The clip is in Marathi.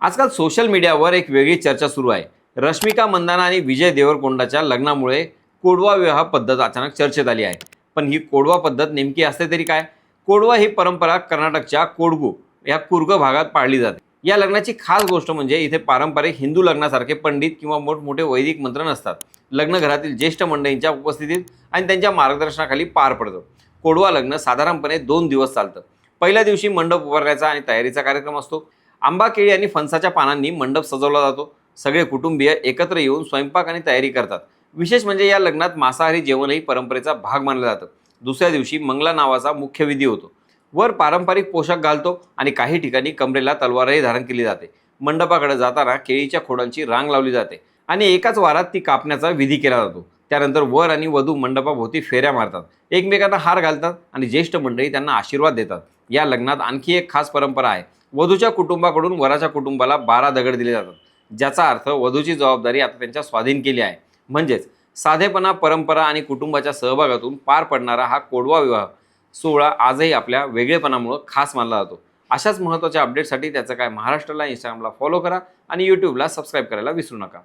आजकाल सोशल मीडियावर एक वेगळी चर्चा सुरू आहे. रश्मिका मंदाना आणि विजय देवरकोंडाच्या लग्नामुळे कोडवा विवाह पद्धत अचानक चर्चेत आली आहे. पण ही कोडवा पद्धत नेमकी असते तरी काय? कोडवा ही परंपरा कर्नाटकच्या कोडगू या कुर्ग भागात पाळली जाते. या लग्नाची खास गोष्ट म्हणजे इथे पारंपरिक हिंदू लग्नासारखे पंडित किंवा मोठमोठे वैदिक मंत्र नसतात. लग्न घरातील ज्येष्ठ मंडळींच्या उपस्थितीत आणि त्यांच्या मार्गदर्शनाखाली पार पडतं. कोडवा लग्न साधारणपणे 2 दिवस चालतं. पहिल्या दिवशी मंडप उभारण्याचा आणि तयारीचा कार्यक्रम असतो. आंबा, केळी आणि फणसाच्या पानांनी मंडप सजवला जातो. सगळे कुटुंबीय एकत्र येऊन स्वयंपाक आणि तयारी करतात. विशेष म्हणजे या लग्नात मांसाहारी जेवणही परंपरेचा भाग मानलं जातं. दुसऱ्या दिवशी मंगला नावाचा मुख्य विधी होतो. वर पारंपरिक पोशाख घालतो आणि काही ठिकाणी कमरेला तलवारही धारण केली जाते. मंडपाकडे जाताना केळीच्या खोडांची रांग लावली जाते आणि एकाच वारात ती कापण्याचा विधी केला जातो. त्यानंतर वर आणि वधू मंडपाभोवती फेऱ्या मारतात, एकमेकांना हार घालतात आणि ज्येष्ठ मंडळी त्यांना आशीर्वाद देतात. या लग्नात आणखी एक खास परंपरा आहे. वधूच्या कुटुंबाकडून वराच्या कुटुंबाला 12 दगड दिले जातात, ज्याचा अर्थ वधूची जबाबदारी आता त्यांच्या स्वाधीन केली आहे. म्हणजेच साधेपणा, परंपरा आणि कुटुंबाच्या सहभागातून पार पडणारा हा कोडवा विवाह सोहळा आजही आपल्या वेगळेपणामुळे खास मानला जातो. अशाच महत्त्वाच्या अपडेटसाठी त्याचं काय महाराष्ट्राला इंस्टाग्रामला फॉलो करा आणि यूट्यूबला सबस्क्राईब करायला विसरू नका.